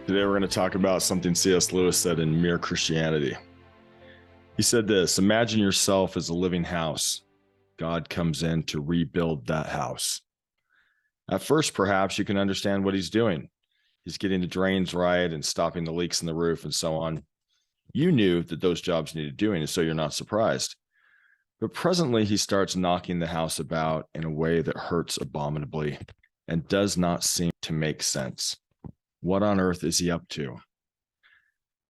Today we're going to talk about something C.S. Lewis said in Mere Christianity. He said this: imagine yourself as a living house. God comes in to rebuild that house. At first, perhaps you can understand what he's doing. He's getting the drains right and stopping the leaks in the roof and so on. You knew that those jobs needed doing, and so you're not surprised. But presently, he starts knocking the house about in a way that hurts abominably and does not seem to make sense. What on earth is he up to?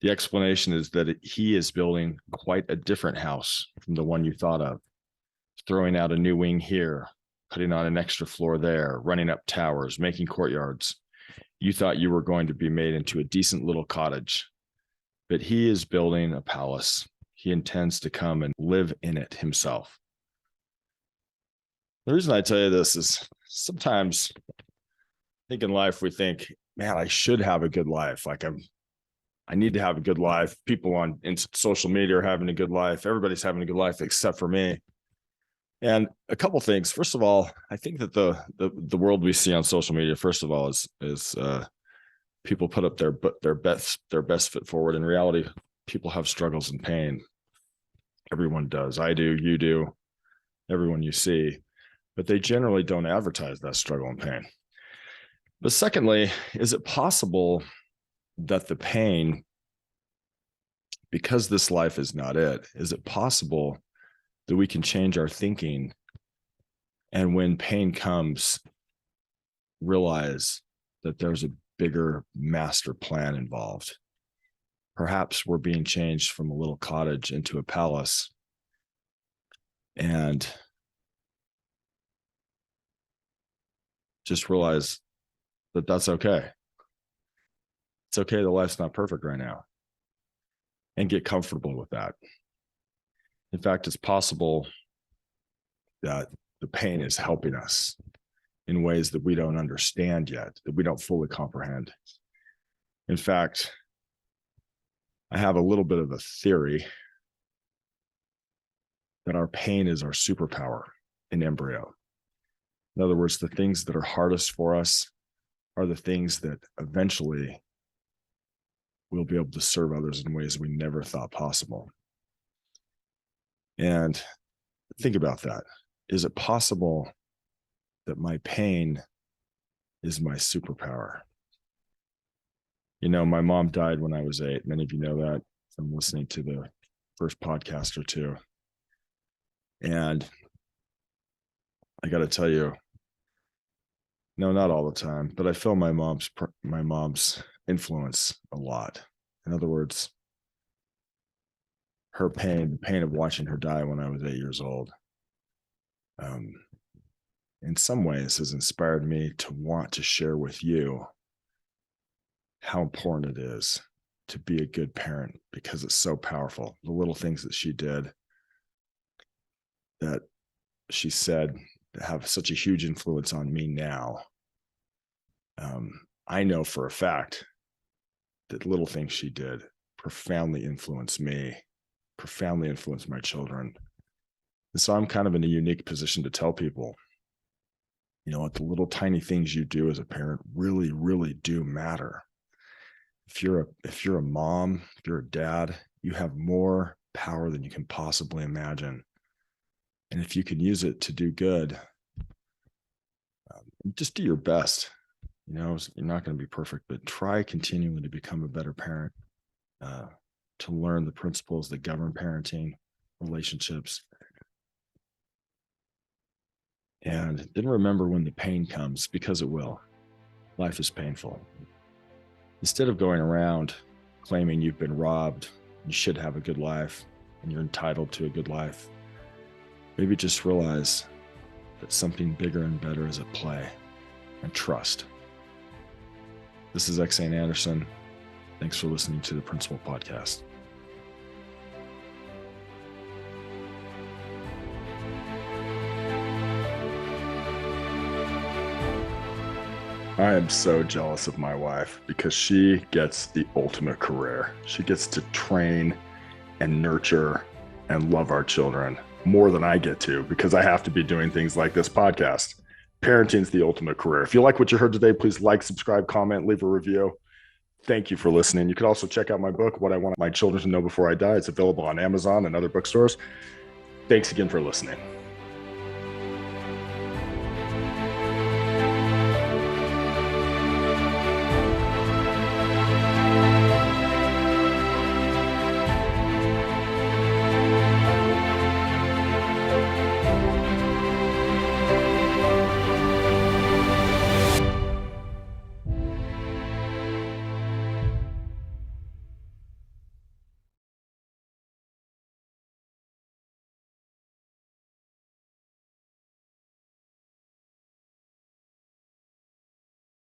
The explanation is that he is building quite a different house from the one you thought of, throwing out a new wing here, putting on an extra floor there, running up towers, making courtyards. You thought you were going to be made into a decent little cottage, but he is building a palace. He intends to come and live in it himself. The reason I tell you this is sometimes I think in life we think, man, I should have a good life. I need to have a good life. People in social media are having a good life. Everybody's having a good life except for me. And a couple things. First of all, I think that the world we see on social media, first of all, is people put up their best foot forward. In reality, people have struggles and pain. Everyone does. I do. You do. Everyone you see, but they generally don't advertise that struggle and pain. But secondly, is it possible that the pain, because this life is not it, is it possible that we can change our thinking and when pain comes, realize that there's a bigger master plan involved? Perhaps we're being changed from a little cottage into a palace, and just realize that that's okay. It's okay that life's not perfect right now, and get comfortable with that. In fact, it's possible that the pain is helping us in ways that we don't understand yet, that we don't fully comprehend. In fact, I have a little bit of a theory that our pain is our superpower in embryo. In other words, the things that are hardest for us are the things that eventually we'll be able to serve others in ways we never thought possible. And think about that. Is it possible that my pain is my superpower? You know, my mom died when I was 8. Many of you know that from listening to the first podcast or two. And I got to tell you, no, not all the time, but I feel my mom's influence a lot. In other words, her pain, the pain of watching her die when I was 8 years old, in some ways has inspired me to want to share with you how important it is to be a good parent, because it's so powerful. The little things that she did, that she said, that have such a huge influence on me now. I know for a fact that little things she did profoundly influenced me, profoundly influenced my children. And so I'm kind of in a unique position to tell people, you know what, the little tiny things you do as a parent really, really do matter. If you're a mom, if you're a dad, you have more power than you can possibly imagine. And if you can use it to do good, just do your best. You know, you're not going to be perfect, but try continually to become a better parent, to learn the principles that govern parenting, relationships. And then remember when the pain comes, because it will. Life is painful. Instead of going around claiming you've been robbed, you should have a good life, and you're entitled to a good life, maybe just realize that something bigger and better is at play, and trust. This is X. St. Anderson. Thanks for listening to the Principal Podcast. I am so jealous of my wife because she gets the ultimate career. She gets to train and nurture and love our children more than I get to, because I have to be doing things like this podcast. Parenting's the ultimate career. If you like what you heard today, please like, subscribe, comment, leave a review. Thank you for listening. You can also check out my book, What I Want My Children to Know Before I Die. It's available on Amazon and other bookstores. Thanks again for listening.